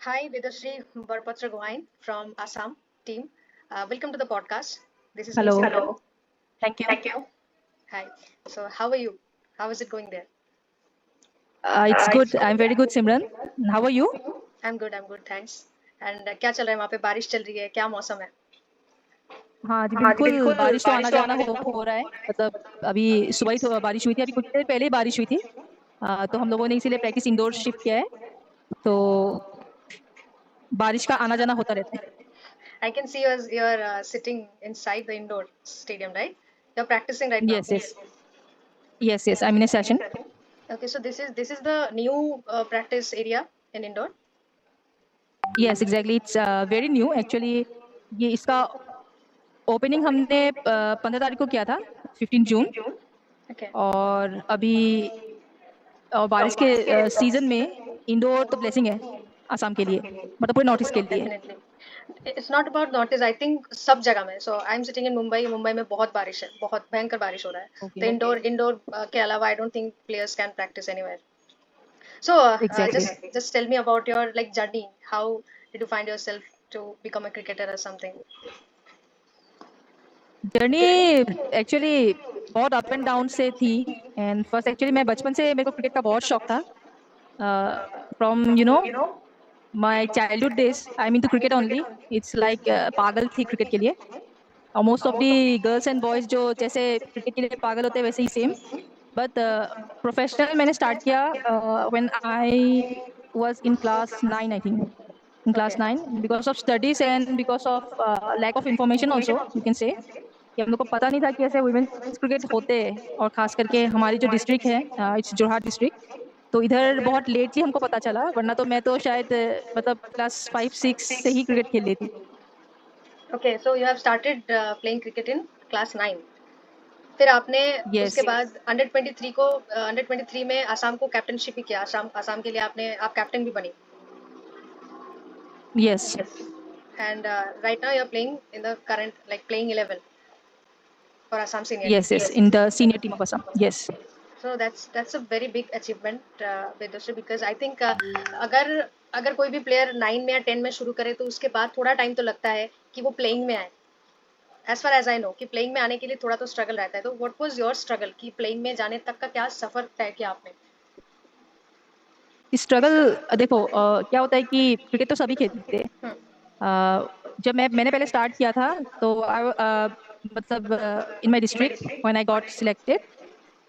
Hi, Vidashri Barpatra Gohain from Assam team. Welcome to the podcast. This is me, Hello. Simran. Hello. Thank you. Thank you. Hi. So, how are you? How is it going there? It's It's good. good. I'm very I'm good, very good, Simran. Simran. How are you? How are you? I'm good, thanks. And क्या चल रहा है वहाँ पे बारिश चल रही है क्या मौसम है? हाँ जी, हाँ जी बिल्कुल बिल्कुल बारिश तो बारिश आना तो जाना आना जाना हो रहा है। हो रहा है मतलब अभी सुबह ही तो बारिश हुई थी, अभी कुछ देर पहले ही बारिश हुई थी। तो हम लोगों ने इसीलिए प्रैक्टिस इंडोर शिफ्ट किया है। तो बारिश का आना जाना होता रहता है। I can see you're sitting inside the indoor stadium, right? You're practicing right now. Yes, yes. Yes, I'm in a session. Okay, so this is the new practice area in indoor. Yes, exactly. It's very new actually. ये इसका opening हमने 15 तारीख को किया था, 15 जून। Okay. और अभी बारिश के सीजन में इंडोर तो ब्लेसिंग है आसाम के लिए, मतलब पूरे नॉर्थ ईस्ट के लिए। Definitely it's not about not I think सब जगह में so I am sitting in Mumbai Mumbai में बहुत बारिश है बहुत भयंकर बारिश हो रहा है तो ओके। इंडोर के अलावा आई don't think players can practice anywhere so exactly. just tell me about your like journey how did you find yourself to become a cricketer or something. Journey actually बहुत अप एंड डाउन से थी। And first actually मैं बचपन से मेरे को cricket का बहुत शौक था। From my childhood days I mean to cricket only. It's like पागल थी क्रिकेट के लिए। और most of the girls and boys जो जैसे क्रिकेट के लिए पागल होते हैं वैसे ही सेम। बट प्रोफेशनल मैंने स्टार्ट किया when I was in class 9 I think. In class Okay. 9 because of studies and because of lack of information also you can say कि हम लोग को पता नहीं था कि ऐसे वुमेन्स क्रिकेट होते हैं। और खास करके हमारी जो डिस्ट्रिक्ट है इट्स जोरहाट डिस्ट्रिक्ट। तो इधर बहुत लेटली हमको पता चला, वरना तो मैं तो शायद मतलब क्लास 5 6 से ही क्रिकेट खेल लेती। Okay, so you have started playing cricket in class 9. फिर आपने उसके यस। बाद अंडर 23 को अंडर 23 में आसाम को कैप्टनशिप भी किया आसाम आसाम के लिए आप कैप्टन भी बनी yes. and right now you're playing in the current like playing 11 for Assam senior team. Yes yes in the senior team of Assam. Yes. So that's a very big achievement, Vedashree, because I think अगर अगर कोई भी player 9 में या 10 में शुरू करे तो उसके बाद थोड़ा टाइम तो लगता है कि वो प्लेइंग में आए as far as I know कि प्लेइंग में आने के लिए थोड़ा तो स्ट्रगल रहता है तो व्हाट वाज योर स्ट्रगल कि प्लेइंग में जाने तक का क्या सफर तय किया आपने. स्ट्रगल देखो क्या होता है कि क्रिकेट तो सभी खेलते हैं। हम्म. जब मैंने पहले स्टार्ट किया था तो मतलब in my district when I got selected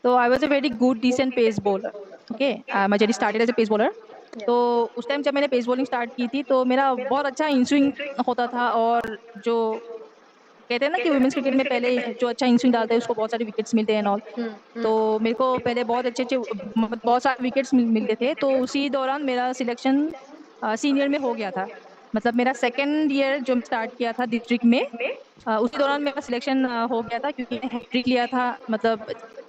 तो I was a very good decent pace bowler. Okay. Okay. मैं जब started as a pace bowler Yeah. तो उस टाइम जब मैंने पेस बॉलिंग स्टार्ट की थी तो मेरा बहुत अच्छा इन स्विंग होता था। और जो कहते हैं ना कि वुमेन्स क्रिकेट में पहले जो अच्छा इन स्विंग डालता है उसको बहुत सारे विकेट्स मिलते हैं ऑल। तो मेरे को पहले बहुत अच्छे अच्छे मतलब बहुत सारे विकेट्स मिलते थे। तो उसी दौरान मेरा सिलेक्शन सीनियर में हो गया था। मतलब मेरा सेकेंड ईयर जो स्टार्ट किया था डिस्ट्रिक्ट में उसी दौरान मेरा सिलेक्शन हो गया था क्योंकि मैंने हैट्रिक लिया था। मतलब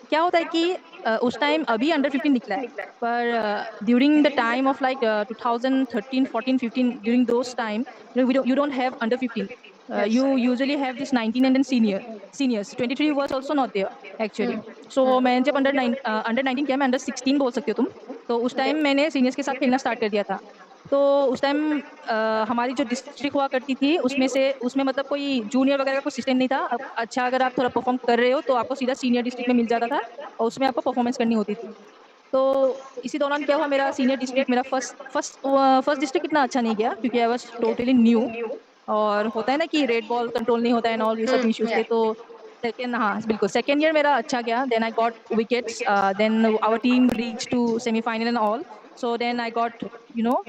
क्या होता है कि उस टाइम अभी अंडर 15 निकला है। पर during the time of like 2013 14 15 during those time you don't have under 15. Yes. You usually have this 19 and then seniors 23 was also not there actually. So मैं जब अंडर 19 किया, मैं अंडर 16 बोल सकते हो तुम। तो उस Okay. टाइम मैंने सीनियर्स के साथ खेलना स्टार्ट कर दिया था। तो उस टाइम हमारी जो डिस्ट्रिक्ट हुआ करती थी उसमें मतलब कोई जूनियर वगैरह का कोई सिस्टम नहीं था। अच्छा अगर आप थोड़ा परफॉर्म कर रहे हो तो आपको सीधा सीनियर डिस्ट्रिक्ट में मिल जाता था और उसमें आपको परफॉर्मेंस करनी होती थी। तो इसी दौरान क्या हुआ, मेरा सीनियर डिस्ट्रिक्ट मेरा फर्स्ट फर्स्ट फर्स्ट डिस्ट्रिक्ट इतना अच्छा नहीं गया क्योंकि I was Okay. Totally new. और होता है ना कि रेड बॉल कंट्रोल नहीं होता है और ये सब इश्यूज थे। Yeah. तो सेकेंड, हाँ बिल्कुल, सेकेंड ईयर मेरा अच्छा गया। Then I got wickets, then our team reach to semifinal and all. So then I got you know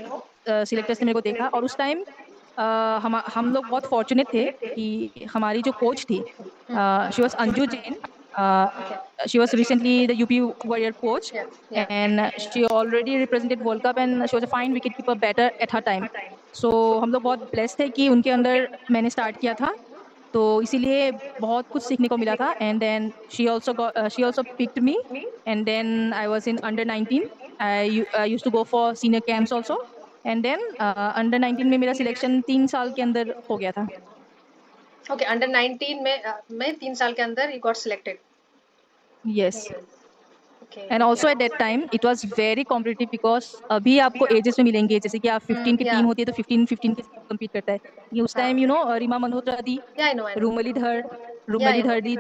selectors ने मेरे को देखा। और उस टाइम हम लोग बहुत फॉर्चुनेट थे कि हमारी जो कोच थी she was Anju Jain. Okay. She was recently the UP Warrior coach, Yeah. Yeah. and she already represented World Cup and she was a fine wicketkeeper batter at her time. So हम लोग बहुत blessed थे कि उनके अंदर मैंने start किया था। तो इसीलिए बहुत कुछ सीखने को मिला था। And then she also picked me. And then I was in under 19। I use to go for senior camps also. And then under 19 में मेरा सिलेक्शन 3 साल के अंदर हो गया था। Okay. अंडर 19 में 3 साल के अंदर you got selected. Yes. Okay, and okay. Also eight that time it was very competitive because अभी आपको एजेस में मिलेंगे, जैसे कि आप 15 की या टीम होती है तो 15-15 के साथ compete करता है। ये उस हाँ, टाइम रीमा मल्होत्रा दी, या आई नो, या रूमली आई नो। धर दी,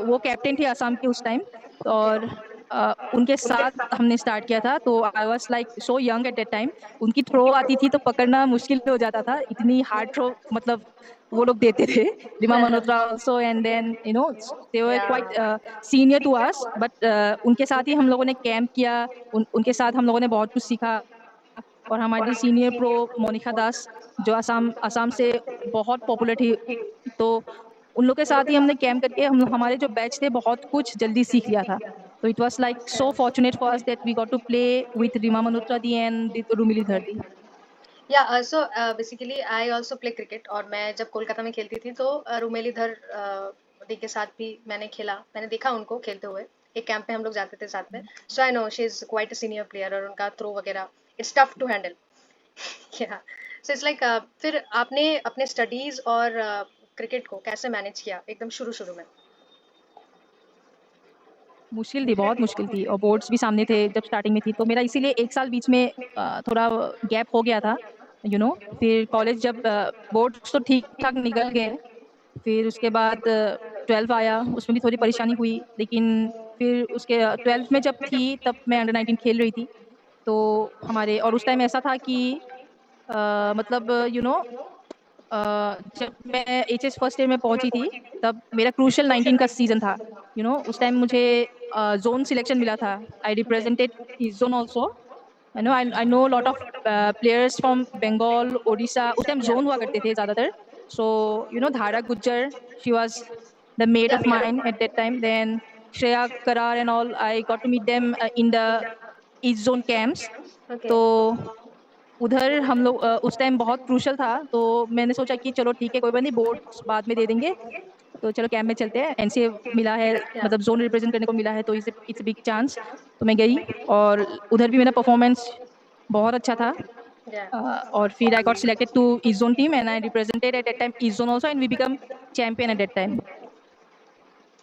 वो कैप्टन थे असम के उस टाइम। ओके। और उनके साथ हमने स्टार्ट किया था, तो I was like so young eight that time. उनकी थ्रो आती थी तो पकड़ना मुश्किल हो जाता था, इतनी हार्ड थ्रो मतलब वो लोग देते थे। Rima Malhotra also, and then they were yeah quite senior to us, but उनके साथ ही हम लोगों ने कैंप किया। उनके साथ हम लोगों ने बहुत कुछ सीखा। और हमारी सीनियर प्रो मोनिका दास, जो असम असम से बहुत पॉपुलर थी, तो उन लोग के साथ ही हमने कैंप करके हम हमारे जो बैच थे बहुत कुछ जल्दी सीख लिया था। तो it was like so fortunate for us that we got to play with Reema Malhotra di and Rumeli Dharti. Yeah so basically I also play cricket, और मैं जब कोलकाता में खेलती थी तो रुमेलीधर दी के साथ भी मैंने खेला, मैंने देखा उनको खेलते हुए। एक कैंप पे हम लोग जाते थे साथ में। So I know she is quite a senior player, और उनका थ्रो वगैरह इट्स टफ टू हैंडल। या सो इट्स लाइक फिर आपने अपने स्टडीज और क्रिकेट को कैसे मैनेज किया एकदम शुरू शुरू में? मुश्किल थी, बहुत मुश्किल थी, और बोर्ड्स भी सामने थे जब स्टार्टिंग में थी, तो मेरा इसीलिए एक साल बीच में थोड़ा गैप हो गया था। फिर कॉलेज जब बोर्ड्स तो ठीक ठाक निकल गए, फिर उसके बाद 12 आया, उसमें भी थोड़ी परेशानी हुई, लेकिन फिर उसके 12th में जब थी तब मैं अंडर 19 खेल रही थी। तो हमारे और उस टाइम ऐसा था कि मतलब जब मैं एचएस फर्स्ट ईयर में पहुंची थी, तब मेरा क्रूशल 19 का सीजन था। उस टाइम मुझे जोन सिलेक्शन मिला था। I okay. Represented east zone also. I know lot of players from Bengal, Odisha. उस टाइम जोन हुआ करते थे ज़्यादातर। So Dhara Gujjar, she was the mate of mine at that time. Then Shreya Karar and all, I got to meet them in the east zone camps. Okay. तो उधर हम लोग उस टाइम बहुत क्रूशल था, तो मैंने सोचा कि चलो ठीक है, कोई बात नहीं, बोर्ड्स बाद में दे देंगे, तो चलो कैंप में चलते हैं। एनसीए मिला है, या मतलब जोन रिप्रेजेंट करने को मिला है, तो इट्स बिग चांस। तो मैं गई, और उधर भी मेरा परफॉर्मेंस बहुत अच्छा था। या और फिर I got selected to East Zone team and I represented at that time East Zone also, and we become champion at that time.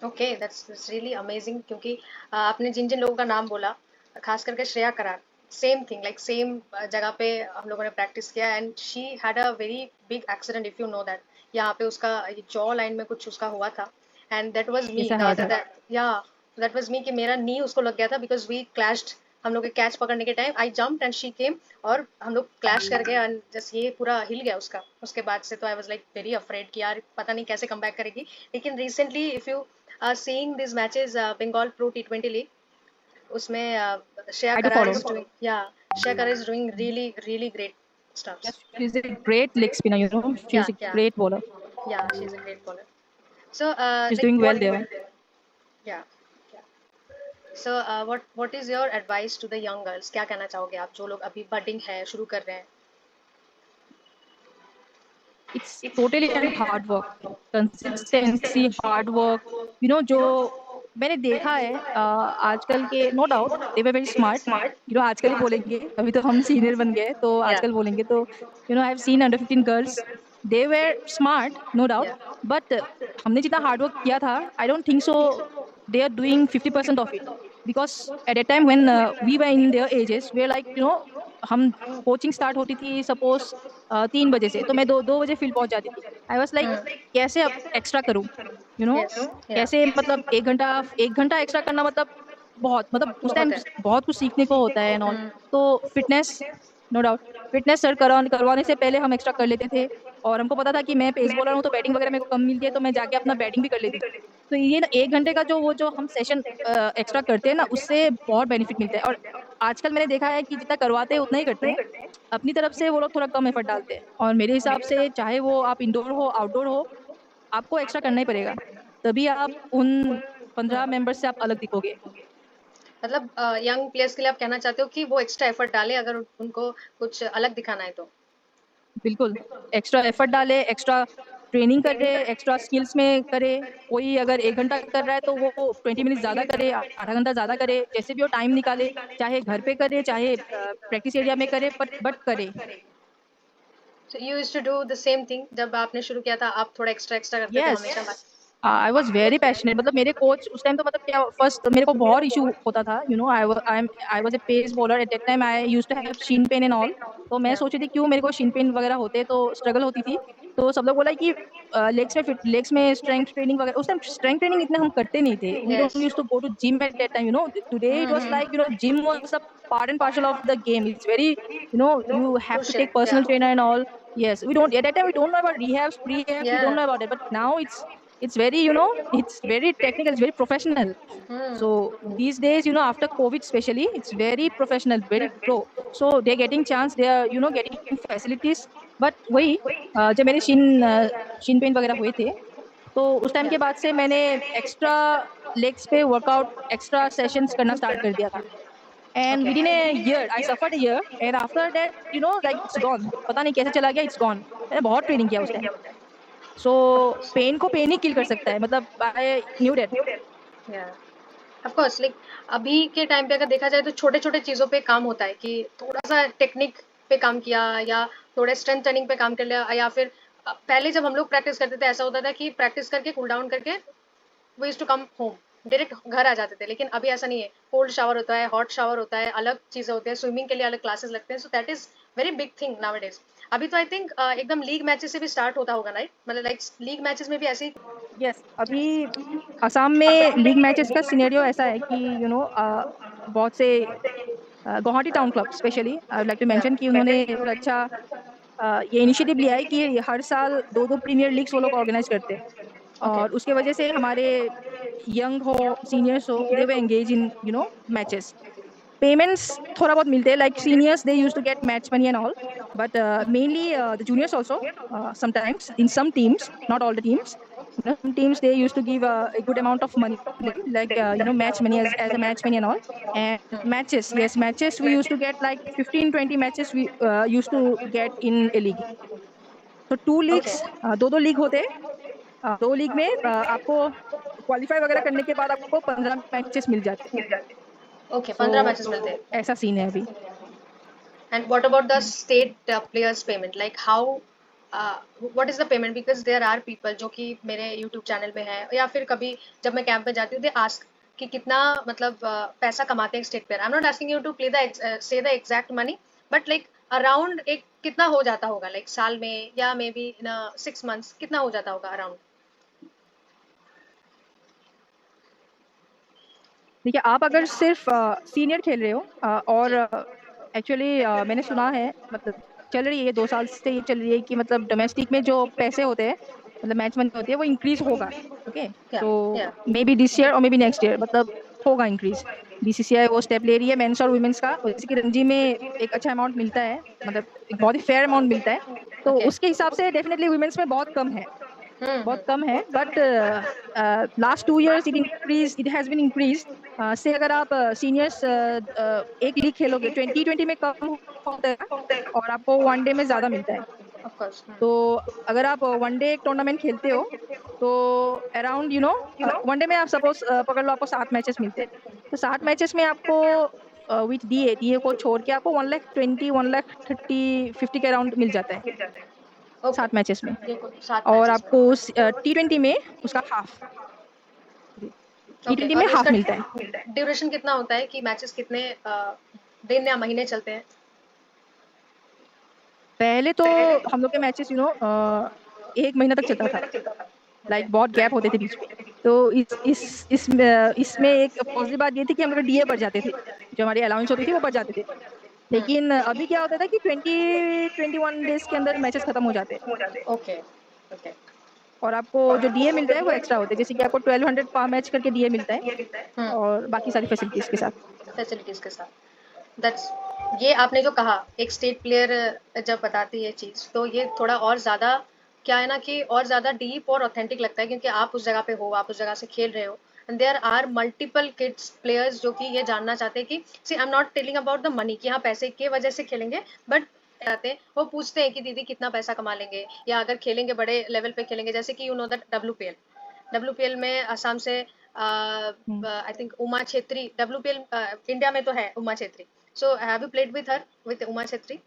Okay, that's really amazing, क्योंकि आपने जिन जिन लोगों का नाम बोला, खास करके श्रेया करार, सेम थिंग, लाइक सेम जगह पे हम लोगों ने प्रैक्टिस किया, and she had a very big accident, if you know that. यहाँ पे उसका जॉ लाइन में कुछ उसका हुआ था, एंड दैट वाज मी ऐसा द हर्ट है। या दैट वाज मी, कि मेरा नी उसको लग गया था, बिकॉज वी क्लैश्ड। हम लोग के कैच पकड़ने के time I jump and she came, और हम लोग क्लैश कर गए, एंड जस्ट ये पूरा हिल गया उसका। उसके बाद से तो I was like very afraid कि यार पता नहीं कैसे कम बैक करेगी। लेकिन recently if you are seeing these matches, Bengal Pro T20 League, उसमें Shreya I do Karar follow. is doing, yeah, Shreya Karar is doing really really great stuffs. Yes, she is a great leg spinner, she Yeah, is a yeah, great bowler, yeah. She's a great bowler. So, she is like doing what? Well there. Yeah, yeah. So, what is your advice to the young girls? क्या कहना चाहोगे आप, जो लोग अभी budding है, शुरू कर रहे हैं? It's totally and hard work, consistency, hard work. जो मैंने देखा है आजकल के, no doubt they were very smart. आजकल ही बोलेंगे, अभी तो हम सीनियर बन गए, तो Yeah, आजकल बोलेंगे, तो I have seen under 15 girls, they were smart, no doubt. yeah. But हमने जितना हार्ड वर्क किया था, I don't think so they are doing 50% of it. Because at a time when we were in their ages, we are like हम coaching start होती थी suppose 3 बजे से, तो मैं 2 बजे फील्ड पहुंच जाती थी। I was like Hmm. कैसे अब एक्स्ट्रा करूँ, यू नो Yes. Yeah. कैसे, मतलब 1 घंटा एक्स्ट्रा करना, बहुत मतलब उस बहुत टाइम है। बहुत कुछ सीखने को होता है एंड ऑल। हम्म। तो fitness, no doubt, fitness sir करवाने से पहले हम एक्स्ट्रा कर लेते थे। और हमको पता था कि मैं पेस बॉलर हूँ, तो बैटिंग वगैरह मेरे को कम मिलती है, तो मैं जाके अपना बैटिंग भी कर लेती थी। तो ये ना 1 घंटे का जो हम सेशन एक्स्ट्रा करते हैं ना, उससे बहुत बेनिफिट मिलता है। और आजकल मैंने देखा है कि जितना करवाते हैं उतना ही करते हैं, अपनी तरफ से वो लोग थोड़ा कम एफर्ट डालते हैं। और मेरे हिसाब से चाहे वो आप इंडोर हो आउटडोर हो, आपको एक्स्ट्रा करना ही पड़ेगा, तभी आप उन 15 मेंबर्स से आप अलग दिखोगे। मतलब यंग प्लेयर्स के लिए आप कहना चाहते हो कि वो एक्स्ट्रा एफर्ट डालें अगर उनको कुछ अलग दिखाना है तो? बिल्कुल, एक्स्ट्रा एफर्ट डाले, एक्स्ट्रा ट्रेनिंग करे, एक्स्ट्रा स्किल्स में करे। कोई अगर 1 घंटा कर रहा है तो वो 20 मिनट ज़्यादा करे, आधा घंटा ज़्यादा करे, जैसे भी वो टाइम निकाले, चाहे घर पे करे, चाहे प्रैक्टिस एरिया में करे, बट करे। So you used to do the same thing, जब आपने शुरू किया था आप थोड़ा एक्स्ट्रा एक्स्ट्रा करते थे यस, हमेशा? आई वाज वेरी पैशनेट, मतलब मेरे कोच उस टाइम तो मतलब क्या, फर्स्ट मेरे को बहुत इशू होता था, you know, I was a pace bowler at that time, I used to have shin pain and all. तो मैं या सोची थी क्यों मेरे को शिन पेन वगैरह होते, तो स्ट्रगल होती थी। तो सब लोग बोला कि लेग्स में स्ट्रेंथ ट्रेनिंग वगैरह, उस टाइम स्ट्रेंथ ट्रेनिंग इतना हम करते नहीं थे, we don't yes used to go to gym at that time, you know. Today it was like, you know, gym was a part and parcel of the game, it's very, you know, you have to crucial take या personal trainer and all. Yes, we don't, at that time we don't know about rehabs, prehabs, we या don't know about it, but now it's very, you know, it's very technical, it's very professional. So these days, you know, after COVID especially, it's very professional, very pro. So they're getting chance, they are, you know, getting facilities. But वही जब मेरे Shin pen वगैरह हुए थे, तो उस time या के बाद से मैंने एक्स्ट्रा लेग्स पे वर्कआउट, एक्स्ट्रा सेशंस करना स्टार्ट कर दिया था। And okay with in a year I suffered a year, and after that, you know, like it's gone, पता नहीं कैसे चला गया, इट्स गॉन। मैंने बहुत ट्रेनिंग किया उस टाइम। सो पेन को पेन ही किल कर सकता है, मतलब आई न्यू दैट। या ऑफ कोर्स लाइक अभी के टाइम पे अगर देखा जाए तो छोटे छोटे चीज़ों पे काम होता है कि थोड़ा सा टेक्निक पे काम किया या थोड़े स्ट्रेंथ ट्रेनिंग पे काम कर लिया या फिर पहले जब हम लोग प्रैक्टिस करते थे ऐसा होता था कि प्रैक्टिस करके कूल डाउन करके we used to come home, direct घर आ जाते थे। लेकिन अभी ऐसा नहीं है, कोल्ड शावर होता है, हॉट शावर होता है, अलग चीज़ें होती हैं, स्विमिंग के लिए अलग क्लासेस लगते हैं, so that is very big thing now. अभी तो आई थिंक एकदम लीग मैचेस से भी स्टार्ट होता होगा, राइट? मतलब लाइक लीग मैचेस में भी ऐसे ही। यस, अभी असम में लीग मैचेस का सिनेरियो ऐसा है कि, यू नो, बहुत से Guwahati town club specially I would like to या मेंशन कि उन्होंने एक अच्छा ये इनिशिएटिव लिया है कि हर साल दो दो प्रीमियर लीग्स वो लोग ऑर्गेनाइज करते हैं। ओके और उसके वजह से हमारे यंग हो, सीनियर्स हो, दे वे engage in, you know, matches. Payments थोड़ा बहुत मिलते हैं, like seniors they use to get match money and all, but mainly the juniors also, sometimes in some teams, not all the teams, you know, some teams they used to give a good amount of money to them, like, you know, match money as a match money and all. And matches, yes, matches we used to get like 15-20 matches we used to get in a league. तो to okay leagues, दो दो league होते हैं। दो league में आपको qualify वगैरह करने के बाद आपको 15 मैचेस मिल जाते हैं। ओके सो 15 मैचेस मिलते हैं। ऐसा सीन है अभी। And what about the state players payment? Like how, what is the payment? Because there are people जो कि मेरे YouTube चैनल में है या फिर कभी जब मैं कैंप में जाती हूँ, they ask कि कितना मतलब पैसा कमाते हैं state player. I'm not asking you to play the say the exact money, but like around एक कितना हो जाता होगा, like साल में या मे बी in 6 months कितना हो जाता होगा अराउंड? देखिए, आप अगर सिर्फ सीनियर खेल रहे हो, और जी एक्चुअली मैंने सुना है, मतलब चल रही है ये 2 साल से ये चल रही है कि मतलब डोमेस्टिक में जो पैसे होते हैं, मतलब मैच मनी होती है, वो इंक्रीज होगा। ओके, या सो या मे बी दिस ईयर और मे बी नेक्स्ट ईयर, मतलब होगा इंक्रीज। बीसीसीआई वो स्टेप ले रही है मेंस और वुमेन्स का, जैसे कि रणजी में एक अच्छा अमाउंट मिलता है, मतलब एक बहुत ही फेयर अमाउंट मिलता है, तो ओके उसके हिसाब से डेफिनेटली वुमेन्स में बहुत कम है, बहुत कम है। But last 2 years it has been increase. से अगर आप सीनियर्स एक लीग खेलोगे, 2020 में कम होता है और आपको वनडे में ज्यादा मिलता है। ऑफ कोर्स तो अगर आप वनडे एक टूर्नामेंट खेलते हो, तो अराउंड, यू नो, वनडे में आप सपोज पकड़ लो, आपको 7 मैचेस मिलते हैं, तो 7 मैचेस में आपको विथ डीए को छोड़ के आपको 120, 130, 50 के अराउंड मिल जाता है ओके 7 मैचेस में। ये 7 मैचेस और में आपको T20 में उसका हाफ, टी ओके ट्वेंटी में और हाफ उसका मिलता है। ड्यूरेशन कितना होता है कि मैचेस कितने दिन या महीने चलते हैं? पहले तो हम लोग के मैचेस, यू नो, 1 महीना तक चलता था, ओके लाइक बहुत गैप होते थे बीच में। तो इसमें एक पॉजिटिव बात ये थी कि हम लोग डीए बढ़ जाते थे, जो हमारी अलाउंस होती थी वो बढ़ जाते थे। लेकिन अभी क्या होता था कि 20-21 डेज के अंदर मैचेस खत्म हो जाते हैं, ओके ओके और आपको जो डीए मिलता है वो एक्स्ट्रा होते हैं, जैसे कि आपको 1200 पर मैच करके डीए मिलता है, और बाकी सारी फैसिलिटीज के साथ। फैसिलिटीज के साथ। दैट्स ये आपने जो कहा एक स्टेट प्लेयर जब बताती है चीज तो ये थोड़ा और ज्यादा क्या है ना कि और ज्यादा डीप और ऑथेंटिक लगता है क्योंकि आप उस जगह पे हो, आप उस जगह से खेल रहे हो and there are multiple kids players जो कि ये जानना चाहते हैं कि see I am not telling about the money कि हाँ पैसे के वजह से खेलेंगे बट आते हैं वो पूछते हैं कि दीदी कितना पैसा कमा लेंगे या अगर खेलेंगे बड़े लेवल पे खेलेंगे जैसे कि यू नो दैट डब्ल्यूपीएल में असम से hmm. I think Uma Chhetri WPL India में तो है Uma Chhetri. So have you played with her with Uma Chhetri?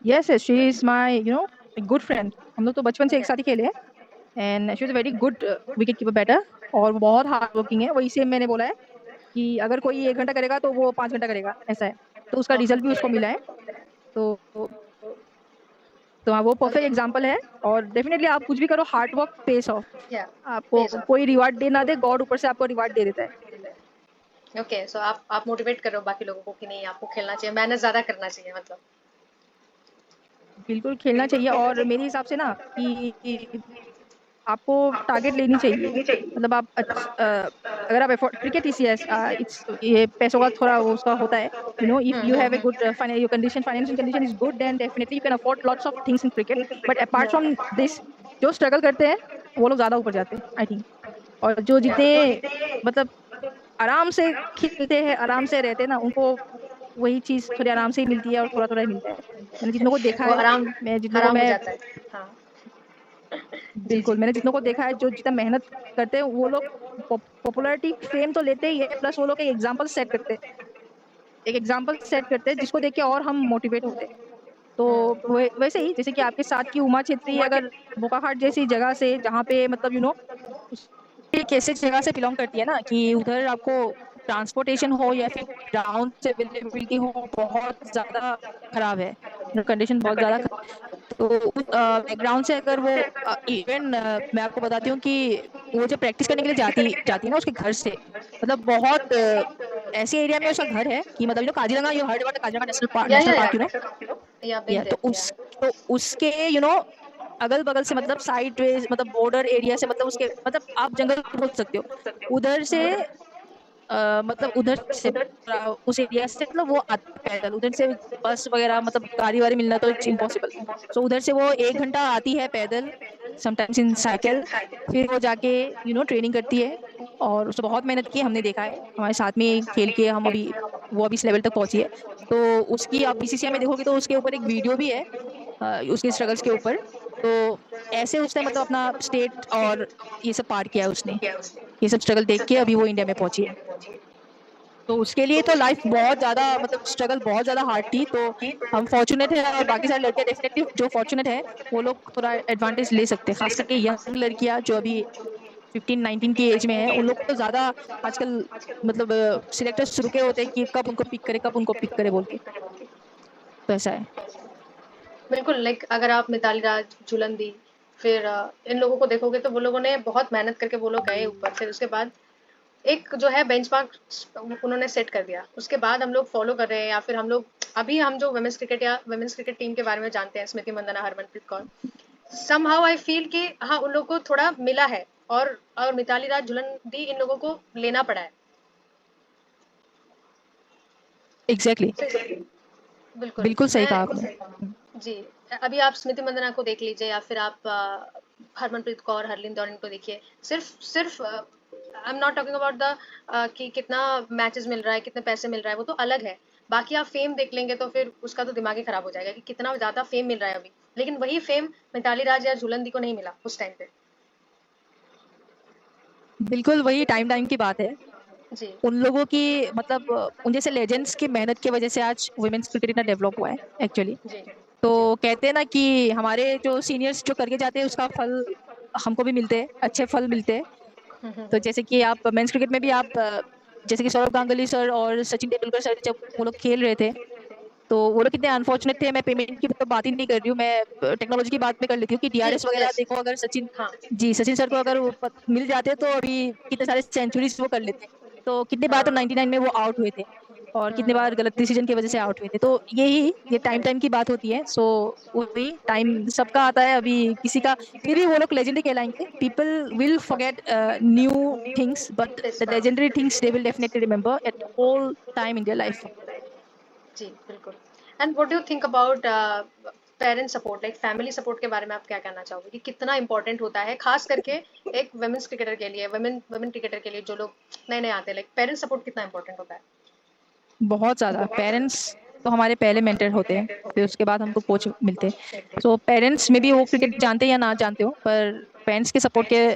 Yes yes, she is my, you know, good friend, हम लोग तो बचपन से एक ओके साथ ही खेले हैं। And she was a very good wicket keeper batter, और वो बहुत हार्ड वर्किंग है। वही से मैंने बोला है कि अगर कोई 1 घंटा करेगा तो वो 5 घंटा करेगा, ऐसा है। तो उसका रिजल्ट भी उसको मिला है। तो हाँ, वो परफेक्ट ओके एग्जाम्पल है। और डेफिनेटली आप कुछ भी करो, हार्ड वर्क पेस ऑफ। या आपको पेज ऑफ। कोई रिवार्ड दे ना दे, गॉड ऊपर से आपको रिवार्ड दे देता है। ओके सो आप मोटिवेट करो बाकी लोगों को कि नहीं आपको खेलना चाहिए, मेहनत ज्यादा करना चाहिए मतलब। बिल्कुल खेलना चाहिए। और मेरे हिसाब से ना कि आपको टारगेट लेनी चाहिए। मतलब आप अगर आप afford cricket is yes it's, ये पैसों का थोड़ा वो उसका होता है। If you have a good your condition, financial condition is good, then definitely you can afford lots of things in cricket. But apart from this, जो स्ट्रगल करते हैं वो लोग ज्यादा ऊपर जाते हैं, आई थिंक। और जो जितने मतलब आराम से खेलते हैं, आराम से रहते हैं ना, उनको वही चीज थोड़ी आराम से ही मिलती है और थोड़ा थोड़ा ही मिलता है। मैंने जितनों को देखा वो है, आराम मैं जितनों को आराम हो मैं जाता है। हाँ जी जी। बिल्कुल, मैंने जितनों को देखा है जो जितना मेहनत करते हैं वो लोग पॉपुलैरिटी फेम तो लेते ही है, प्लस वो लोग एक एग्जाम्पल सेट करते हैं जिसको देख के और हम मोटिवेट होते हैं। तो वैसे ही जैसे कि आपके साथ की उमा छेत्री अगर बोकाखाट जैसी जगह से, जहाँ पे मतलब एक ऐसे जगह से बिलोंग करती है ना कि उधर आपको ट्रांसपोर्टेशन हो या फिर ग्राउंड से अवेलेबिलिटी हो, बहुत ज्यादा खराब है, कंडीशन बहुत ज्यादा खराब। तो उस बैकग्राउंड से अगर वो इवन मैं आपको बताती हूँ कि वो जो प्रैक्टिस करने के लिए जाती जाती है ना उसके घर से, मतलब बहुत ऐसे एरिया में उसका घर है कि मतलब Kaziranga, you heard about Kaziranga national या पार्क, या बिन या देयर या। तो उसके अगल बगल से, मतलब साइड वे, मतलब बॉर्डर एरिया से, मतलब उसके मतलब आप जंगल बोल सकते हो उधर से। मतलब उधर से उस एरिया से मतलब वो आते पैदल उधर से, बस वगैरह मतलब गाड़ी वाड़ी मिलना तो इट्स इम्पॉसिबल। सो उधर से वो 1 घंटा आती है पैदल, समटाइम्स इन साइकिल। फिर वो जाके ट्रेनिंग करती है, और उसने बहुत मेहनत की है, हमने देखा है हमारे साथ में खेल के। हम अभी वो अभी इस लेवल तक पहुंची है। तो उसकी आप बीसीसीआई में देखोगे तो उसके ऊपर एक वीडियो भी है, उसके स्ट्रगल्स के ऊपर। तो ऐसे उसने मतलब अपना स्टेट और ये सब पार किया है उसने। ये सब स्ट्रगल देख के अभी वो इंडिया में पहुंची है। तो उसके लिए तो लाइफ बहुत ज्यादा मतलब स्ट्रगल बहुत ज्यादा हार्ड थी। तो हम फॉर्चुनेट है, और बाकी सारी लड़कियां डेफिनेटली जो फॉर्चुनेट है वो लोग थोड़ा एडवांटेज ले सकते हैं, खास करके यंग लड़कियां जो अभी 15-19 की एज में है, उन लोग को तो ज्यादा आजकल मतलब सिलेक्टर्स रुके होते हैं कि कब उनको पिक करे, कब उनको पिक करे बोल के। तो ऐसा है। बिल्कुल लाइक अगर आप मिताली राज, झूलन दी, फिर इन लोगों को देखोगे तो वो लोगों ने बहुत मेहनत करके वो लोग गए ऊपर, फिर उसके बाद एक जो है बेंचमार्क उन्होंने सेट कर दिया, उसके बाद हम लोग फॉलो कर रहे हैं, या फिर हम लोग अभी हम जो वुमेन्स क्रिकेट टीम के बारे में जानते हैं, Smriti Mandhana, Harmanpreet Kaur, somehow I feel कि हाँ उन लोगों को थोड़ा मिला है, और मिताली राज, झूलन दी, इन लोगों को लेना पड़ा है। एग्जैक्टली सही। बिल्कुल बिल्कुल सही मैं कहा आपने। जी। अभी आप स्मृति मंदना को देख लीजिए, या फिर आप हरमनप्रीत कौर, हरलिन दौरन को देखिए। सिर्फ सिर्फ आई am not talking about the कि कितना मैचेस मिल रहा है, कितने पैसे मिल रहा है, वो तो अलग है। बाकी आप फेम देख लेंगे तो फिर उसका तो दिमाग ही खराब हो जाएगा कि कितना ज्यादा फेम मिल रहा है अभी, लेकिन वही फेम मिताली राज या झूलन दी को नहीं मिला उस टाइम पे। बिल्कुल वही टाइम टाइम की बात है। जी उन लोगों की मतलब उन जैसे लेजेंड्स की मेहनत की वजह से आज वुमेन्स क्रिकेट इतना डेवलप हुआ है एक्चुअली। जी तो जी। कहते हैं ना कि हमारे जो सीनियर्स जो करके जाते हैं उसका फल हमको भी मिलते हैं, अच्छे फल मिलते हैं। तो जैसे कि आप मेंस क्रिकेट में भी आप जैसे कि सौरव गांगुली सर और सचिन तेंदुलकर सर जब वो लोग खेल रहे थे, तो वो लोग कितने अनफॉर्चुनेट थे। मैं पेमेंट की तो बात ही नहीं कर रही हूँ, मैं टेक्नोलॉजी की बात में कर लेती हूँ कि जी डीआरएस वगैरह यस। देखो, अगर सचिन, हाँ जी सचिन सर को अगर वो मिल जाते तो अभी कितने सारे सेंचुरीज वो कर लेते। तो कितने बार तो हाँ 99 में वो आउट हुए थे, और कितने बार गलत डिसीजन की वजह से आउट हुए थे। तो ये टाइम टाइम की बात होती है। सो वही टाइम सबका आता है, अभी किसी का, फिर भी वो लोग लेजेंडरी कहलाएंगे। People will forget new things, but this the legendary things they will definitely remember at all time in their life. जी बिल्कुल। And what do you think about parents support, like family support के बारे में आप क्या कहना चाहोगे कि कितना इंपॉर्टेंट होता है, खास करके एक वुमेन्स क्रिकेटर के लिए, वुमेन वुमेन क्रिकेटर के लिए जो लोग नए नए आते हैं, लाइक पेरेंट्स सपोर्ट कितना इंपॉर्टेंट होता है? बहुत ज्यादा। पेरेंट्स तो हमारे पहले मेंटर होते हैं, फिर उसके बाद हमको कोच मिलते हैं। सो पेरेंट्स में भी वो क्रिकेट जानते हैं या ना जानते हो, पर पेरेंट्स के सपोर्ट के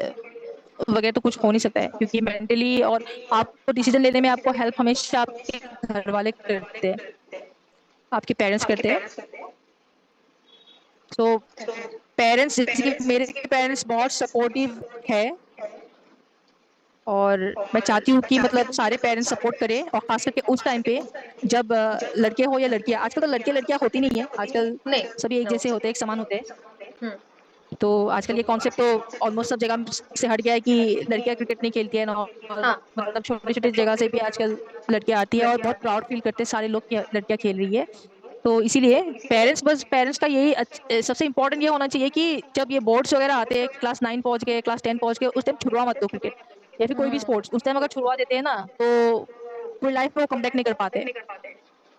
बगैर तो कुछ हो नहीं सकता है, क्योंकि मेंटली और आपको डिसीजन लेने में आपको हेल्प हमेशा आपके घर वाले करते हैं, आपके पेरेंट्स करते हैं। सो पेरेंट्स, जैसे कि मेरे पेरेंट्स बहुत सपोर्टिव है, और मैं चाहती हूँ कि मतलब सारे पेरेंट्स सपोर्ट करें, और खास करके उस टाइम पे जब लड़के हो या लड़कियां, आजकल तो लड़के लड़कियां होती नहीं है, आजकल नहीं। सभी एक नो। जैसे होते हैं, एक समान होते हैं। हम्म। तो आजकल ये कॉन्सेप्ट तो ऑलमोस्ट सब जगह से हट गया है कि लड़कियां क्रिकेट नहीं खेलती है ना, और हाँ। मतलब छोटे छोटे जगह से भी आजकल लड़कियां आती है, और बहुत प्राउड फील करते हैं सारे लोग कि लड़कियां खेल रही है। तो इसीलिए पेरेंट्स, बस पेरेंट्स का यही सबसे इंपॉर्टेंट ये होना चाहिए कि जब ये बोर्ड्स वगैरह आते हैं, क्लास 9 पहुंच गए, क्लास 10 पहुंच गए, उस टाइम छुड़वा मत दो क्रिकेट या फिर कोई भी हम्म। स्पोर्ट्स। उस टाइम अगर छुड़वा देते हैं ना, तो पूरी लाइफ में वो कमबैक नहीं कर पाते,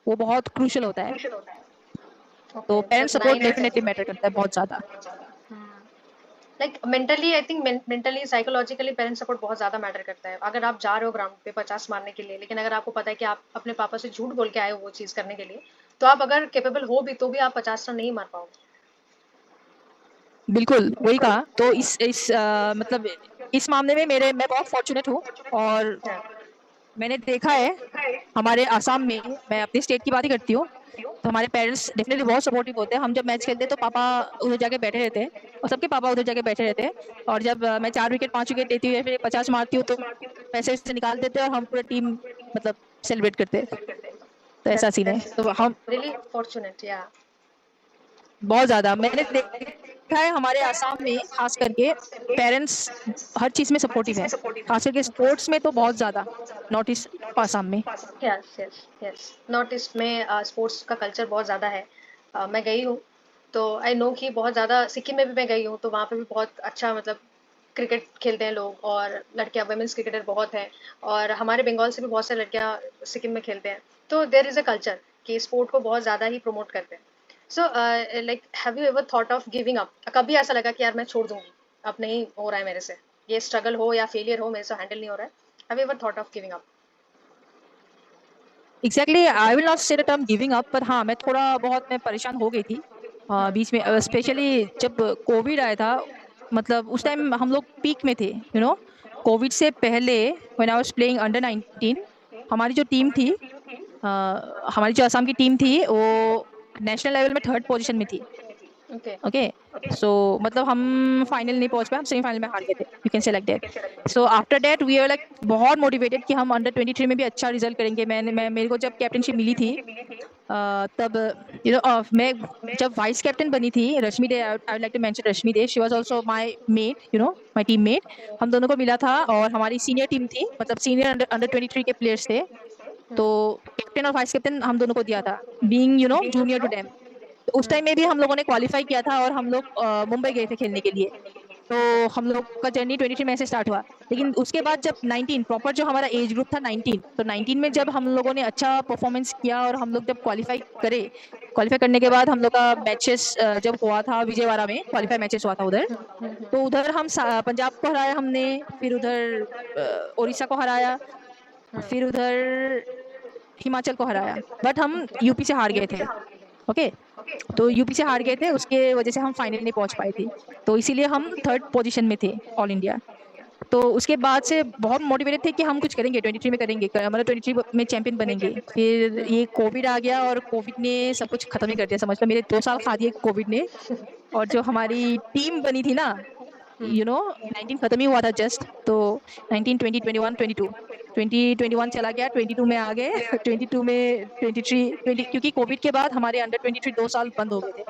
वो बहुत क्रूशियल होता है। तो ओके, पेरेंट्स मतलब सपोर्ट 9 और डेफिनेटली मैटर करता है बहुत ज्यादा। 10। Like mentally, I think mentally psychologically parents support बहुत ज्यादा मैटर करता है। अगर आप जा रहे हो ग्राउंड पे 50 मारने के लिए, लेकिन अगर आपको पता है कि आप अपने पापा से झूठ बोल के आए हो वो चीज करने के लिए, तो आप अगर केपेबल हो भी तो भी आप 50 रन नहीं मार पाओगे। बिल्कुल वही कहा। तो इस मतलब इस मामले में मेरे मैं बहुत फॉर्चुनेट हूँ, और मैंने देखा है हमारे आसाम में, मैं अपने स्टेट की बात ही करती हूँ, तो हमारे पेरेंट्स डेफिनेटली बहुत सपोर्टिव होते हैं। हम जब मैच खेलते हैं तो पापा उधर जाके बैठे रहते हैं, और सबके पापा उधर जाके बैठे रहते हैं। और जब मैं 4 विकेट 5 विकेट लेती हूँ या फिर 50 मारती हूँ, तो पैसे से निकाल देते हैं और हम पूरा टीम मतलब सेलिब्रेट करते हैं। तो ऐसा सीन है। दैट्स तो हम रियली फॉर्चुनेट या। बहुत ज्यादा मैंने देखा है हमारे आसाम में, खास करके पेरेंट्स हर चीज में सपोर्टिव है, खास करके स्पोर्ट्स में तो बहुत ज्यादा, नॉर्थ ईस्ट आसाम में। Yes yes yes, north east में स्पोर्ट्स का कल्चर बहुत ज़्यादा है। मैं गई हूँ, तो आई नो कि बहुत ज़्यादा, सिक्किम में भी मैं गई हूँ, तो वहाँ पे भी बहुत अच्छा मतलब क्रिकेट खेलते हैं लोग, और लड़कियां वुमेन्स क्रिकेटर बहुत हैं। और हमारे बंगाल से भी बहुत सारी लड़कियां सिक्किम में खेलते हैं। तो देर इज़ अ कल्चर कि स्पोर्ट को बहुत ज़्यादा ही प्रमोट करते हैं। So like have you ever thought of giving up? कभी ऐसा लगा कि यार मैं छोड़ दूंगी, अब नहीं हो रहा है मेरे से, ये स्ट्रगल हो या फेलियर हो मेरे से हैंडल नहीं हो रहा है? Have you ever thought of giving up? Exactly, I will not say that I am giving up, पर हाँ मैं थोड़ा बहुत मैं परेशान हो गई थी बीच में, स्पेशली जब कोविड आया था। मतलब उस टाइम हम लोग पीक में थे, कोविड से पहले when I was playing under 19, हमारी जो टीम थी, हमारी जो असम की टीम थी, वो नेशनल लेवल में 3rd पोजीशन में थी। ओके। ओके, सो मतलब हम फाइनल नहीं पहुंच पाए, हम सेमीफाइनल में हार गए थे, you can say like that. So after that we are like बहुत मोटिवेटेड कि हम अंडर 23 में भी अच्छा रिजल्ट करेंगे। मैं मेरे को जब कैप्टनशिप मिली थी, तब मैं जब वाइस कैप्टन बनी थी, Rashmi Dey, I would like to mention Rashmi Dey, she was also my mate, my teammate. हम दोनों को मिला था, और हमारी सीनियर टीम थी, मतलब सीनियर अंडर 23 के प्लेयर्स थे। तो कैप्टन और वाइस कैप्टन हम दोनों को दिया था, बीइंग जूनियर टू देम। तो उस टाइम में भी हम लोगों ने क्वालिफाई किया था, और हम लोग मुंबई गए थे खेलने के लिए। तो हम लोग का जर्नी 23 में से स्टार्ट हुआ। लेकिन उसके बाद जब 19 प्रॉपर, जो हमारा एज ग्रुप था 19, तो 19 में जब हम लोगों ने अच्छा परफॉर्मेंस किया, और हम लोग जब क्वालिफाई करने के बाद हम लोग का मैचेस जब हुआ था विजयवाड़ा में, क्वालिफाई मैचेस हुआ था उधर। तो उधर हम पंजाब को हराया हमने, फिर उधर उड़ीसा को हराया, फिर उधर हिमाचल को हराया, बट हम यूपी से हार गए थे। ओके, तो यूपी से हार गए थे, उसके वजह से हम फाइनल नहीं पहुंच पाए थे। तो इसीलिए हम 3rd पोजीशन में थे ऑल इंडिया। तो उसके बाद से बहुत मोटिवेटेड थे कि हम कुछ करेंगे, 23 में करेंगे, मतलब 23 में चैंपियन बनेंगे। फिर ये कोविड आ गया, और कोविड ने सब कुछ खत्म ही कर दिया, समझ लो मेरे 2 साल खा दिए कोविड ने। और जो हमारी टीम बनी थी ना, 19 खत्म ही हुआ था जस्ट, तो 19, 20, 21, 22, 2021 चला गया, 22 में आ गए। 22 में 23, क्योंकि कोविड के बाद हमारे अंडर 23 2 साल बंद हो गए थे,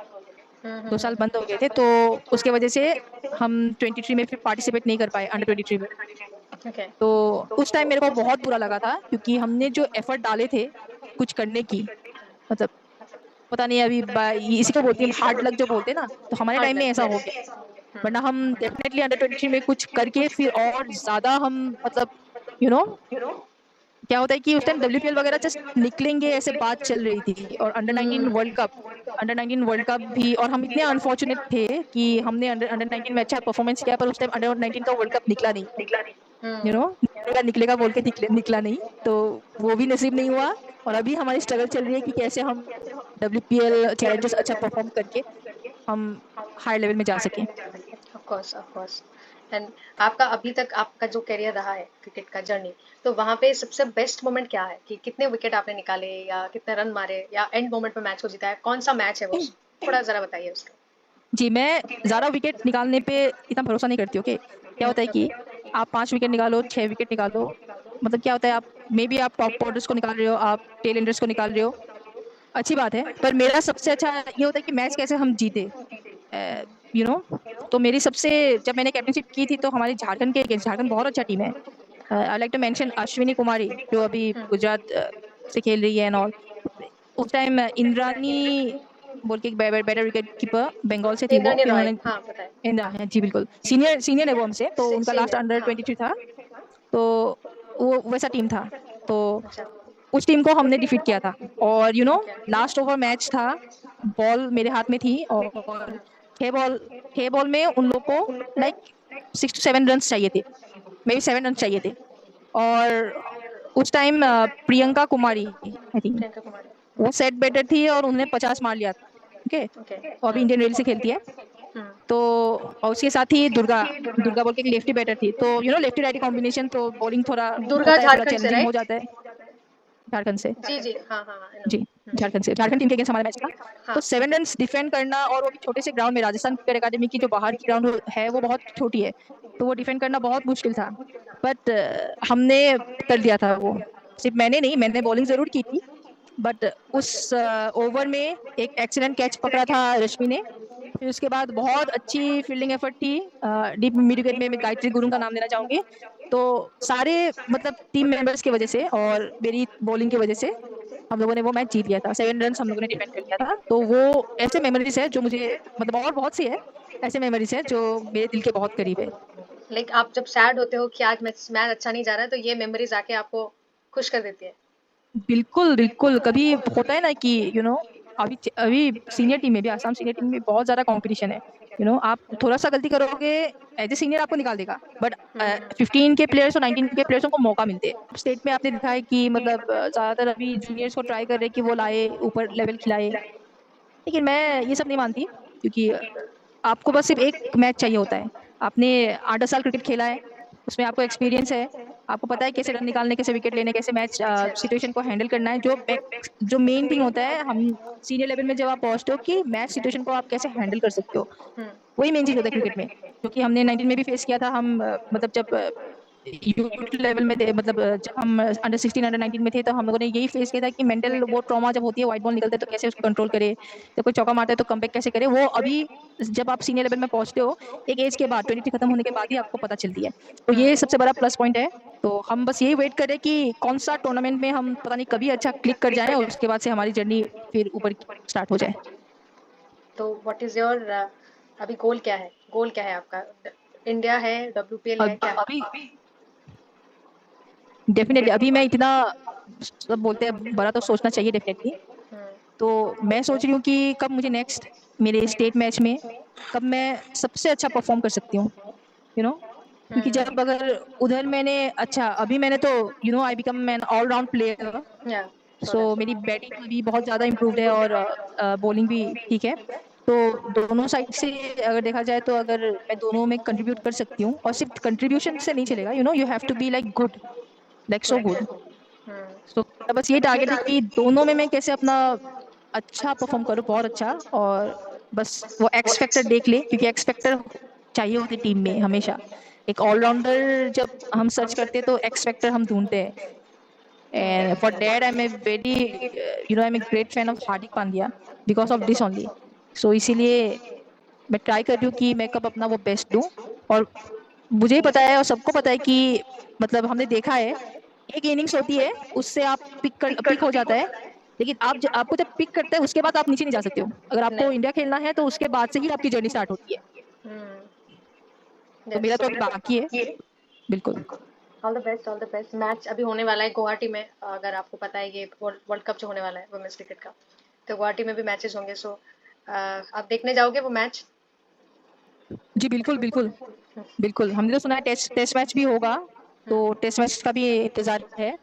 2 साल बंद हो गए थे। तो उसके वजह से हम 23 में फिर पार्टिसिपेट नहीं कर पाए, अंडर 23 में। ओके। तो उस टाइम मेरे को बहुत बुरा लगा था, क्योंकि हमने जो एफर्ट डाले थे कुछ करने की, मतलब पता नहीं अभी इसी को बोलते हैं हार्ड लक जो बोलते हैं ना, तो हमारे हार्ड टाइम में लक, ऐसा हो यस। गया। वरना हम डेफिनेटली अंडर 23 में कुछ करके फिर और ज्यादा हम मतलब यू you नो क्या होता है कि उस टाइम WPL वगैरह जस्ट निकलेंगे ऐसे बात चल रही थी, और अंडर 19 वर्ल्ड कप भी। और हम इतने अनफॉर्चुनेट थे कि हमने अंडर 19 में अच्छा परफॉर्मेंस किया, पर उस टाइम अंडर 19 का वर्ल्ड कप निकला नहीं, निकलेगा बोल के निकला नहीं। तो वो भी नसीब नहीं हुआ। और अभी हमारी स्ट्रगल चल रही है कि कैसे हम WPL चैलेंजेस अच्छा परफॉर्म करके हम हाई लेवल में जा सकें। Of course, of course. And आपका अभी तक आपका जो करियर रहा है क्रिकेट का जर्नी, तो वहां पे सबसे बेस्ट मोमेंट क्या है कि कितने विकेट आपने निकाले, या कितने रन मारे, या एंड मोमेंट में मैच को जीता है? कौन सा मैच है वो? थोड़ा जरा बताइए उसका। जी, मैं ज़्यादा विकेट निकालने पे इतना भरोसा नहीं करती, ओके? क्या होता है कि आप 5 विकेट निकालो, 6 विकेट निकालो, मतलब क्या होता है, आप मेबी आप टॉप ऑर्डर्स को निकाल रहे हो, आप टेल एंडर्स को निकाल रहे हो, अच्छी बात है। पर मेरा सबसे अच्छा ये होता है कि मैच कैसे हम जीते, यू नो। तो मेरी सबसे, जब मैंने कैप्टनशिप की थी तो हमारी झारखंड के अगेंस्ट, झारखंड बहुत अच्छा टीम है। I like to mention Ashwini Kumari, जो अभी गुजरात से खेल रही है एंड ऑल। उस टाइम इंद्रानी बोल के एक बेटर विकेट कीपर बंगाल से थी वो, इंद्राणी फिर रॉय, उन्होंने हाँ पता है। इंदिरा है जी, बिल्कुल सीनियर सीनियर है वो हमसे, तो उनका लास्ट सीनियर, अंडर हाँ। 23 था। तो वो वैसा टीम था। तो अच्छा। उस टीम को हमने डिफीट किया था। और ओके। लास्ट ओवर मैच था, बॉल मेरे हाथ में थी, और 6 बॉल में उन लोग को लाइक 6 to 7 रन चाहिए थे, मे बी 7 रन चाहिए थे। और उस time Priyanka Kumari I think Priyanka Kumari. वो सेट बैटर थी, और उन्होंने 50 मार लिया था, ओके। ओके। वो अभी इंडियन रेल से खेलती है। तो और उसके साथ ही दुर्गा, दुर्गा बोल के एक लेफ्टी बैटर थी। तो लेफ्टी राइटी कॉम्बिनेशन, तो बॉलिंग थोड़ा दुर्गा होता है, थोड़ा झारखंड से, चैलेंजिंग हो राइट? जाता है। झारखंड से, जी जी, हाँ हाँ हाँ, I know। जी, झारखंड से, झारखंड टीम के अगेंस्ट हमारा मैच था। तो हाँ। 7 रन डिफेंड करना, और वो भी छोटे से ग्राउंड में, राजस्थान क्रिकेट अकादमी की जो बाहर की ग्राउंड है वो बहुत छोटी है, तो वो डिफेंड करना बहुत मुश्किल था। बट हमने कर लिया था वो। सिर्फ मैंने नहीं, मैंने बॉलिंग जरूर की थी, बट उस ओवर में एक एक्सीलेंट कैच पकड़ा था रश्मि ने। फिर उसके बाद बहुत अच्छी फील्डिंग एफर्ट थी डीप मिड विकेट में। मैं गायत्री गुरु का नाम लेना चाहूंगी। तो सारे मतलब टीम मेंबर्स की वजह से और मेरी बॉलिंग की वजह से हम लोगों ने वो मैच जीत लिया था। 7 रन हम लोगों ने डिफेंड कर लिया था। तो वो ऐसे मेमोरीज है जो मुझे, मतलब और बहुत सी है ऐसे मेमोरीज है जो मेरे दिल के बहुत करीब है। लाइक आप जब सैड होते हो कि आज मैच मैच अच्छा नहीं जा रहा है, तो ये मेमोरीज आके आपको खुश कर देती है। बिल्कुल बिल्कुल, कभी होता है ना कि अभी अभी सीनियर टीम में भी, आसाम सीनियर टीम में बहुत ज्यादा कंपटीशन है। आप थोड़ा सा गलती करोगे, एज ए सीनियर आपको निकाल देगा। बट 15 के प्लेयर्स और 19 के प्लेयर्स को मौका मिलते हैं। स्टेट में आपने देखा है कि मतलब ज्यादातर अभी जूनियर्स को ट्राई कर रहे हैं कि वो लाए, ऊपर लेवल खिलाए। लेकिन मैं ये सब नहीं मानती, क्योंकि आपको बस सिर्फ एक मैच चाहिए होता है। आपने 8-10 साल क्रिकेट खेला है, उसमें आपको एक्सपीरियंस है, आपको पता है कैसे रन निकालने, कैसे विकेट लेने, कैसे मैच सिचुएशन को हैंडल करना है। जो मेन थिंग होता है, हम सीनियर लेवल में जब आप पहुंचते हो कि मैच सिचुएशन को आप कैसे हैंडल कर सकते हो, वही मेन चीज होता है क्रिकेट में। क्योंकि हमने 19 में भी फेस किया था। हम मतलब जब यूथ लेवल में थे, मतलब जब हम अंडर 16 अंडर 19 में थे, तो हम लोगों ने यही फेस किया था कि मेंटल वो ट्रॉमा जब होती है, व्हाइट बॉल निकलता है तो कैसे उसको कंट्रोल करे, जब कोई चौका मारता है तो कमबैक कैसे करे। वो अभी जब आप सीनियर लेवल में पहुंचते हो, एक एज के बाद 23 खत्म होने के बाद ही आपको पता चलती है। तो ये सबसे बड़ा प्लस पॉइंट है। तो हम बस यही वेट करें कि कौन सा टूर्नामेंट में हम पता नहीं कभी अच्छा क्लिक कर जाएं, और उसके बाद से हमारी जर्नी फिर ऊपर स्टार्ट हो जाए। तो व्हाट इज योर अभी गोल क्या है? गोल क्या है आपका? इंडिया है, डब्ल्यूपीएल है, क्या है? अभी डेफिनेटली, अभी मैं इतना, सब बोलते हैं बड़ा तो सोचना चाहिए डेफिनेटली। हम्म, तो मैं सोच रही हूँ कि कब मुझे नेक्स्ट मेरे स्टेट मैच में कब मैं सबसे अच्छा परफॉर्म कर सकती हूँ, यू नो क्योंकि जब अगर उधर मैंने, अच्छा अभी मैंने तो I become an all round player. Yeah so so that. मेरी बैटिंग भी बहुत ज़्यादा इम्प्रूव्ड है, और बॉलिंग भी ठीक है। तो दोनों साइड से अगर देखा जाए, तो अगर मैं दोनों में कंट्रीब्यूट कर सकती हूँ, और सिर्फ कंट्रीब्यूशन से नहीं चलेगा, you have to be like good, like so good. Hmm, so बस ये टारगेट है कि दोनों में मैं कैसे अपना अच्छा परफॉर्म करूँ, बहुत अच्छा। और बस वो एक्स फैक्टर देख ले, क्योंकि एक्स फैक्टर चाहिए होते टीम में हमेशा। एक ऑलराउंडर जब हम सर्च करते हैं तो एक्स फैक्टर हम ढूंढते हैं। And for that I am a very, I am a great fan of Hardik Pandya, because of this only. So इसीलिए मैं ट्राई कर रही हूँ कि मैं कब अपना वो बेस्ट दूं। और मुझे ही पता है, और सबको पता है कि मतलब हमने देखा है, एक इनिंग्स होती है, उससे आप पिक हो जाता है। लेकिन आपको जब पिक करते हैं, उसके बाद आप नीचे नहीं जा सकते हो। अगर आपको नहीं। इंडिया खेलना है तो उसके बाद से ही आपकी जर्नी स्टार्ट होती है। तो मेरा तो अभी बाकी है, बिल्कुल। All the best, all the best. Match अभी होने वाला है गुवाहाटी में, अगर आपको पता है ये वर्ल्ड कप जो होने वाला है वुमेन्स क्रिकेट का, तो गुवाहाटी में भी मैचेस होंगे। सो आप देखने जाओगे वो मैच? जी बिल्कुल बिल्कुल बिल्कुल, हमने तो सुना है टेस्ट टेस्ट मैच भी होगा। तो टेस्ट मैच का भी इंतजार है।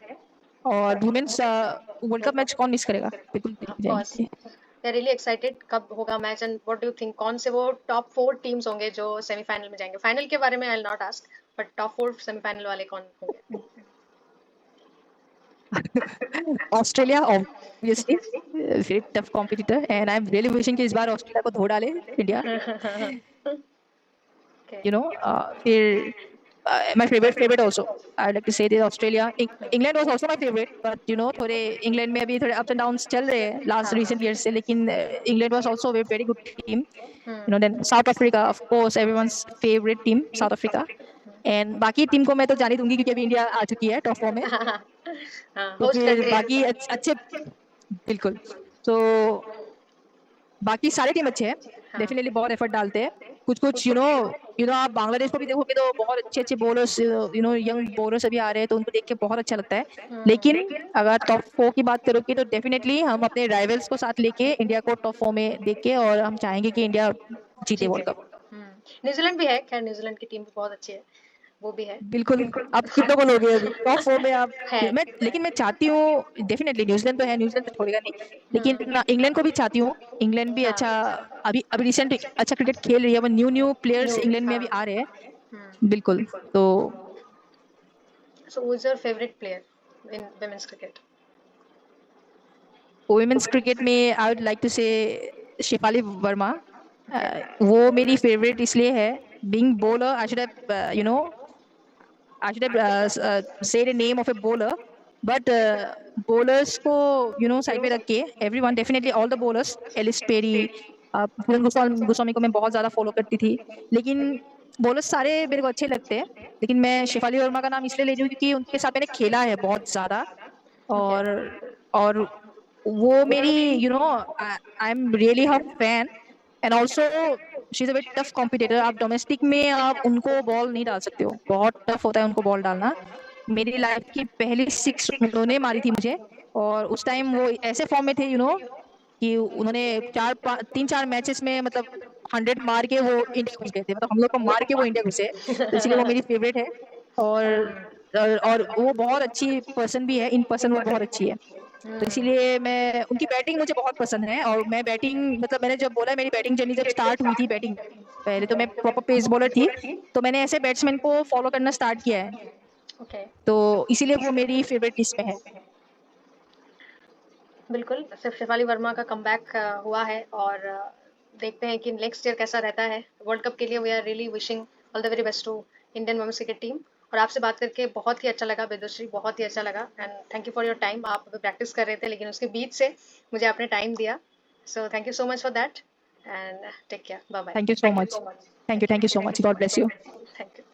और वुमेन्स वर्ल्ड कप मैच कौन मिस करेगा, बिल्कुल ऑफ देखने कोर्स, जाएंगे। We are really excited. कब होगा match and what do you think, कौन से वो टॉप 4 टीम्स होंगे जो सेमीफाइनल में जाएंगे? फाइनल के बारे में I will not ask, but top 4 semifinal वाले कौन होंगे? Australia obviously, very tough competitor, and I'm really wishing कि इस बार ऑस्ट्रेलिया को धो डाले India. Okay. You know, my favorite also. I'd like to say that Australia, England was also my favorite, but you know, थोड़े England में अभी थोड़े ups and downs चल रहे हैं last recent years से, लेकिन England was also a very good team. You know, then South Africa, of course, everyone's favorite team, South Africa. And बाकी टीम को मैं तो जाने दूंगी क्योंकि अभी इंडिया आ चुकी है टॉप 4 में. तो होस्ट फिर कंट्री. बाकी अच्छे, बिल्कुल. तो बाकी सारे टीम अच्छे हैं, डेफिनेटली बहुत एफर्ट डालते हैं. कुछ यू नो आप बांग्लादेश को भी देखोगे तो बहुत अच्छे bowlers, you know young bowlers अभी आ रहे हैं, तो उनको देख के बहुत अच्छा लगता है. लेकिन अगर टॉप 4 की बात करोगे तो डेफिनेटली हम अपने राइवल्स को साथ लेके इंडिया को टॉप 4 में देख के, और हम चाहेंगे कि इंडिया जीते वर्ल्ड कप. न्यूजीलैंड भी है, खैर न्यूजीलैंड की टीम भी बहुत अच्छी है, वो भी है. बिल्कुल. आप कितनों को लोगे अभी टॉप 4 में आप? है. लेकिन मैं चाहती हूँ डेफिनेटली न्यूजीलैंड तो है, न्यूजीलैंड तो छोड़ेगा नहीं, लेकिन इंग्लैंड को भी चाहती हूँ. इंग्लैंड भी अच्छा, अभी रिसेंट अच्छा क्रिकेट खेल रही है. अब न्यू प्लेयर्स इंग्लैंड में अभी आ रहे हैं. बिल्कुल. तो So who's your favorite player in women's cricket? Women's cricket में आई वुड लाइक टू से शेफाली वर्मा. वो मेरी फेवरेट इसलिए है, being bowler I should have you know I should have say the name of a bowler, but bowlers को you know side में रख के everyone definitely all the bowlers, Ellyse Perry, Poonam Goswami को मैं बहुत ज़्यादा फॉलो करती थी, लेकिन बॉलर्स सारे मेरे को अच्छे लगते हैं, लेकिन मैं शेफाली वर्मा का नाम इसलिए ले रही हूँ क्योंकि उनके साथ मैंने खेला है बहुत ज़्यादा. और वो मेरी you know I am really her fan. And also she is a very tough competitor. आप डोमेस्टिक में आप उनको बॉल नहीं डाल सकते हो, बहुत टफ होता है उनको बॉल डालना. मेरी लाइफ की पहली 6 उन्होंने मारी थी मुझे, और उस टाइम वो ऐसे फॉर्म में थे यू नो कि उन्होंने 3-4 मैचेस में मतलब 100 मार के वो इंडिया घुस गए थे, मतलब हम लोग को मार के वो इंडिया घुसे. तो इसलिए वो मेरी फेवरेट है. और वो बहुत अच्छी पर्सन भी है, इन पर्सन वो बहुत अच्छी है. तो इसीलिए मैं उनकी बैटिंग मुझे बहुत पसंद है. और मैं बैटिंग मतलब मैंने जब बोला मेरी बैटिंग जर्नी जब स्टार्ट हुई थी, बैटिंग पहले तो मैं प्रॉपर पेस बॉलर थी, तो मैंने ऐसे बैट्समैन को फॉलो करना स्टार्ट किया है. तो इसीलिए वो मेरी फेवरेट लिस्ट में है. बिल्कुल. सिर्फ शेफाली वर्मा का कमबैक हुआ है, और देखते हैं कि नेक्स्ट ईयर कैसा रहता है वर्ल्ड कप के लिए. We are really wishing all the very best to Indian women's cricket team. और आपसे बात करके बहुत ही अच्छा लगा वेदश्री, बहुत ही अच्छा लगा. And thank you for your time. आप अभी प्रैक्टिस कर रहे थे, लेकिन उसके बीच से मुझे आपने टाइम दिया. So thank you so much for that, and take care. Bye bye. Thank you so much. Thank you so much. God bless you. Thank you.